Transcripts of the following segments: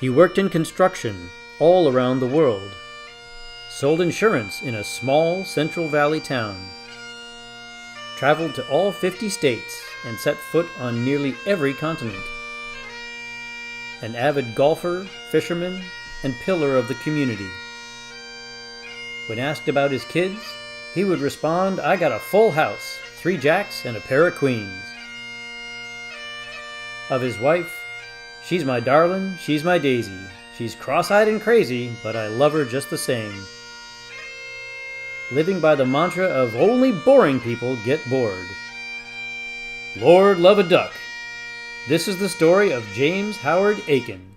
He worked in construction all around the world, sold insurance in a small Central Valley town, traveled to all 50 states, and set foot on nearly every continent. An avid golfer, fisherman, and pillar of the community. When asked about his kids, he would respond, "I got a full house, 3 jacks and a pair of queens." Of his wife, "She's my darling, she's my daisy. She's cross-eyed and crazy, but I love her just the same." Living by the mantra of "only boring people get bored." Lord love a duck. This is the story of James Howard Akin.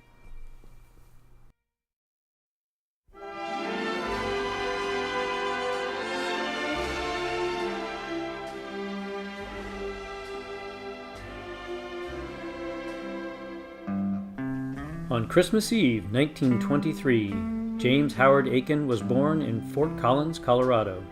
On Christmas Eve, 1923, James Howard Akin was born in Fort Collins, Colorado.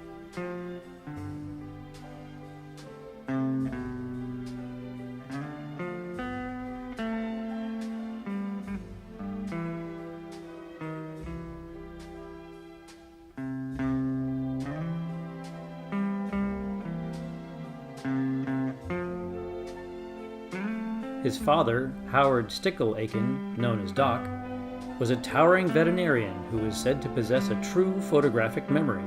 His father, Howard Stickle Akin, known as Doc, was a towering veterinarian who was said to possess a true photographic memory.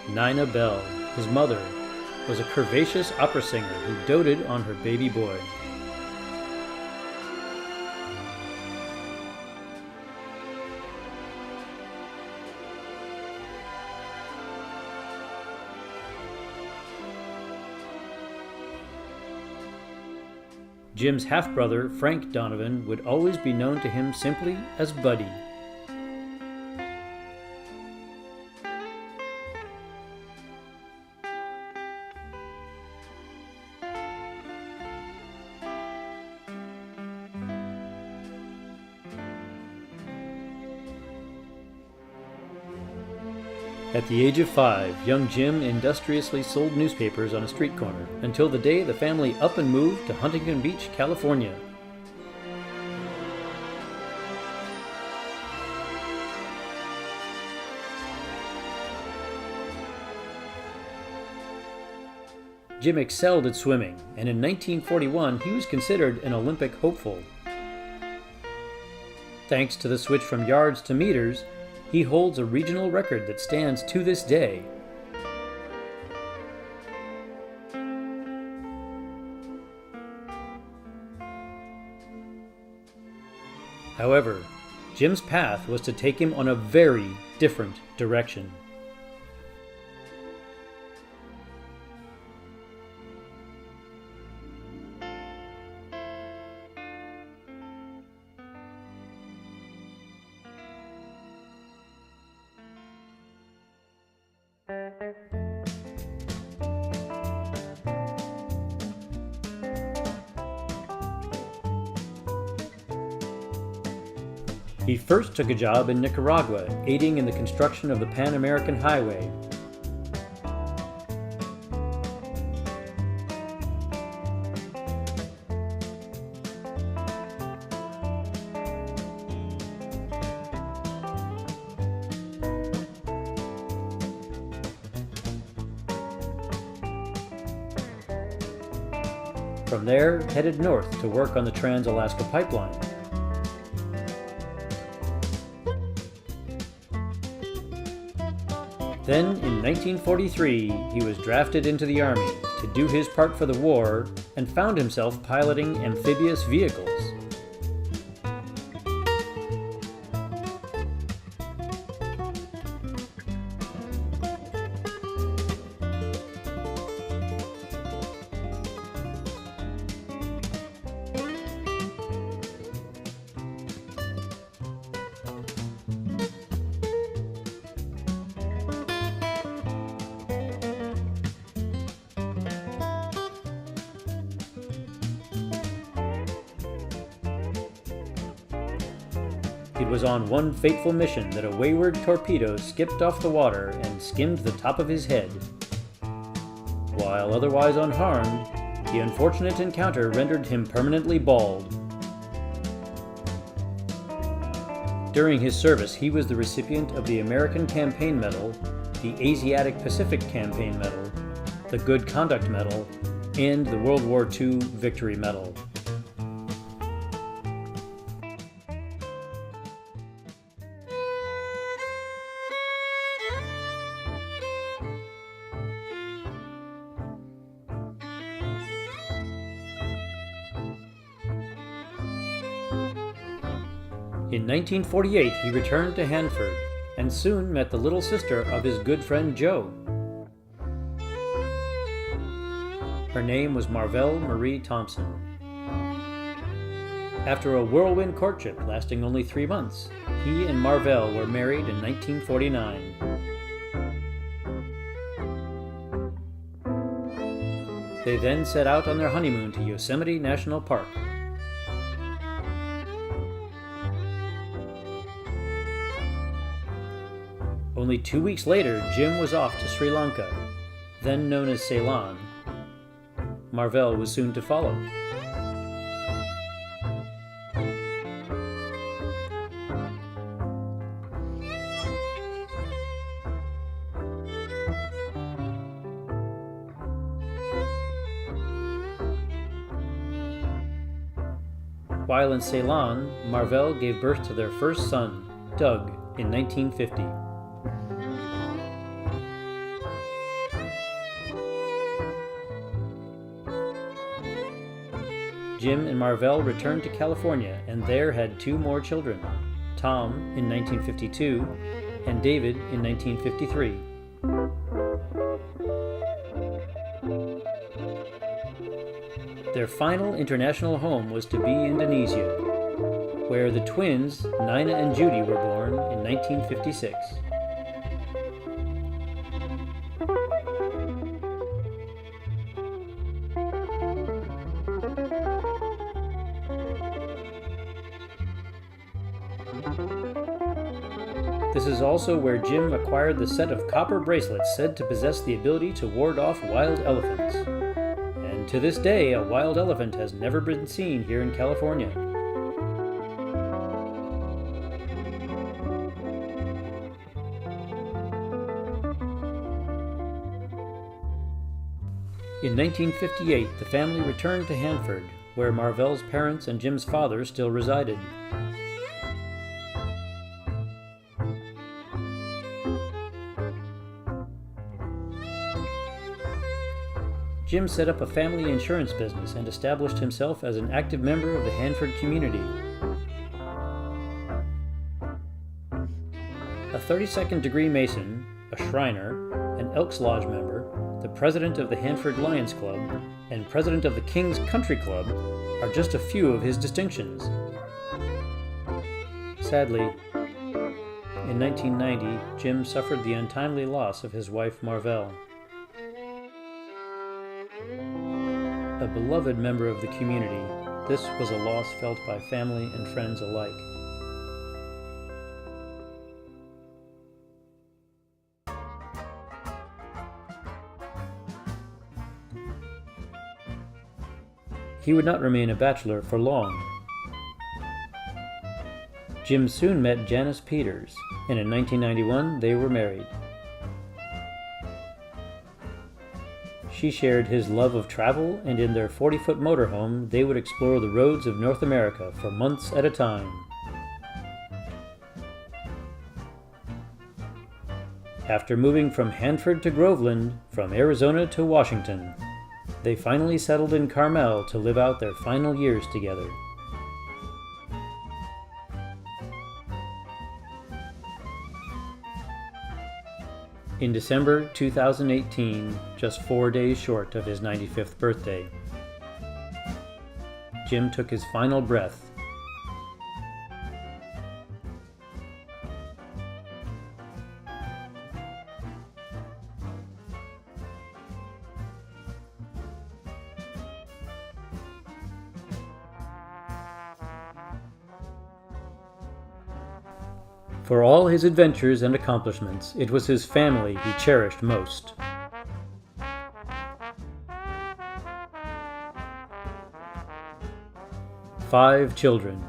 Nina Bell, his mother, was a curvaceous opera singer who doted on her baby boy. Jim's half-brother, Frank Donovan, would always be known to him simply as Buddy. At the age of 5, young Jim industriously sold newspapers on a street corner until the day the family up and moved to Huntington Beach, California. Jim excelled at swimming, and in 1941 he was considered an Olympic hopeful. Thanks to the switch from yards to meters, he holds a regional record that stands to this day. However, Jim's path was to take him on a very different direction. He first took a job in Nicaragua, aiding in the construction of the Pan American Highway. From there, headed north to work on the Trans-Alaska Pipeline. Then, in 1943, he was drafted into the Army to do his part for the war and found himself piloting amphibious vehicles. It was on one fateful mission that a wayward torpedo skipped off the water and skimmed the top of his head. While otherwise unharmed, The unfortunate encounter rendered him permanently bald. During his service, he was the recipient of the American Campaign Medal, the Asiatic Pacific Campaign Medal, the Good Conduct Medal, and the World War II Victory Medal. In 1948, he returned to Hanford and soon met the little sister of his good friend Joe. Her name was Marvell Marie Thompson. After a whirlwind courtship lasting only 3 months, he and Marvell were married in 1949. They then set out on their honeymoon to Yosemite National Park. Only 2 weeks later, Jim was off to Sri Lanka, then known as Ceylon. Marvell was soon to follow. While in Ceylon, Marvell gave birth to their first son, Doug, in 1950. Jim and Marvell returned to California and there had 2 more children, Tom in 1952 and David in 1953. Their final international home was to be Indonesia, where the twins, Nina and Judy, were born in 1956. This is also where Jim acquired the set of copper bracelets said to possess the ability to ward off wild elephants. And to this day, a wild elephant has never been seen here in California. In 1958, the family returned to Hanford, where Marvell's parents and Jim's father still resided. Jim set up a family insurance business and established himself as an active member of the Hanford community. A 32nd degree Mason, a Shriner, an Elks Lodge member, the president of the Hanford Lions Club, and president of the King's Country Club are just a few of his distinctions. Sadly, in 1990, Jim suffered the untimely loss of his wife Marvell. A beloved member of the community, this was a loss felt by family and friends alike. He would not remain a bachelor for long. Jim soon met Janice Peters, and in 1991 they were married. She shared his love of travel, and in their 40-foot motorhome, they would explore the roads of North America for months at a time. After moving from Hanford to Groveland, from Arizona to Washington, they finally settled in Carmel to live out their final years together. In December 2018, just 4 days short of his 95th birthday, Jim took his final breath. For all his adventures and accomplishments, it was his family he cherished most. 5 children.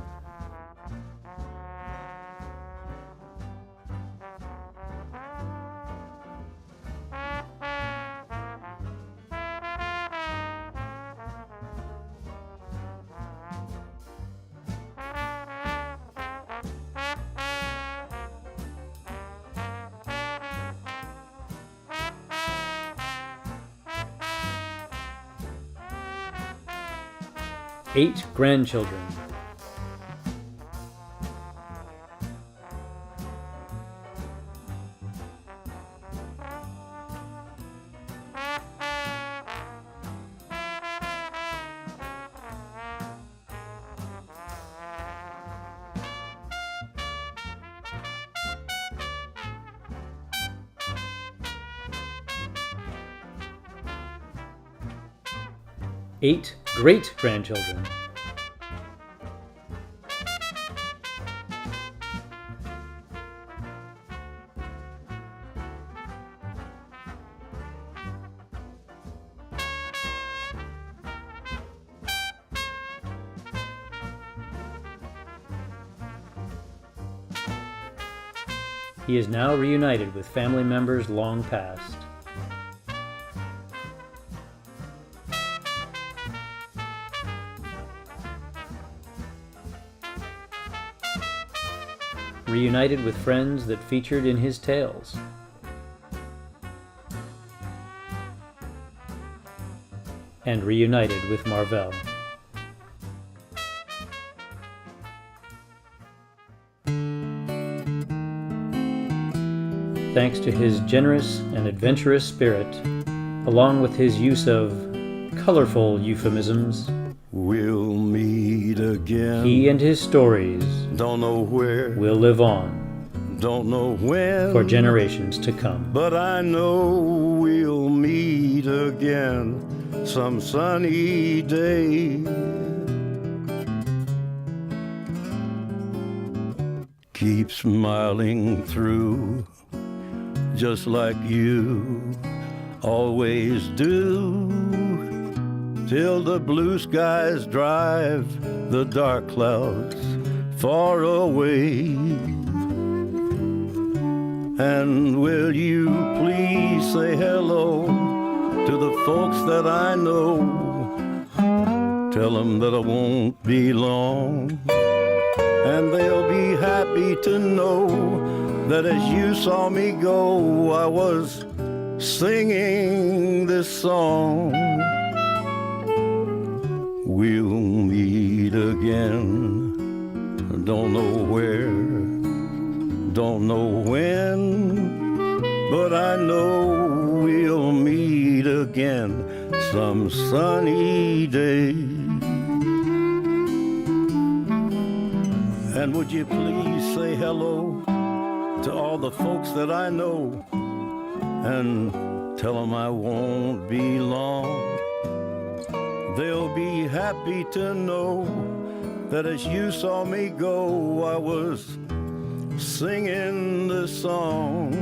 Eight grandchildren. Eight great-grandchildren. He is now reunited with family members long past. Reunited with friends that featured in his tales. And reunited with Marvell. Thanks to his generous and adventurous spirit, along with his use of colorful euphemisms, we'll meet again. He and his stories don't know where, will live on, don't know when, for generations to come. But I know we'll meet again some sunny day. Keep smiling through, just like you always do, till the blue skies drive the dark clouds far away. And will you please say hello to the folks that I know? Tell them that I won't be long, and they'll be happy to know that as you saw me go, I was singing this song. We'll meet again, don't know where, don't know when, but I know we'll meet again some sunny day. And would you please say hello to all the folks that I know, and tell them I won't be long. They'll be happy to know that as you saw me go, I was singing this song.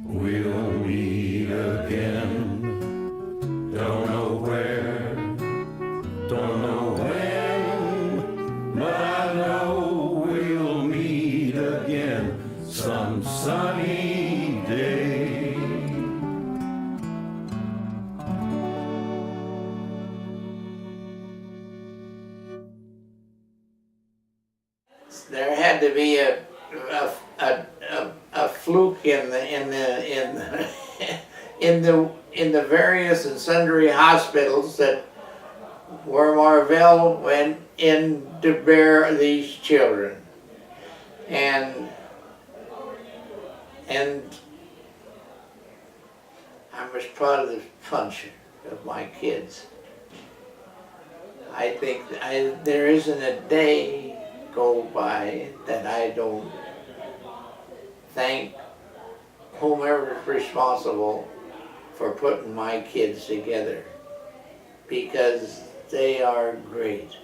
We'll meet again, don't know where, don't know when, but I know we'll meet again some sunny day. There had to be a fluke in the various and sundry hospitals that where Marvell went in to bear these children, and I was proud of the function of my kids. I think there isn't a day go by that I don't thank whomever is responsible for putting my kids together, because they are great.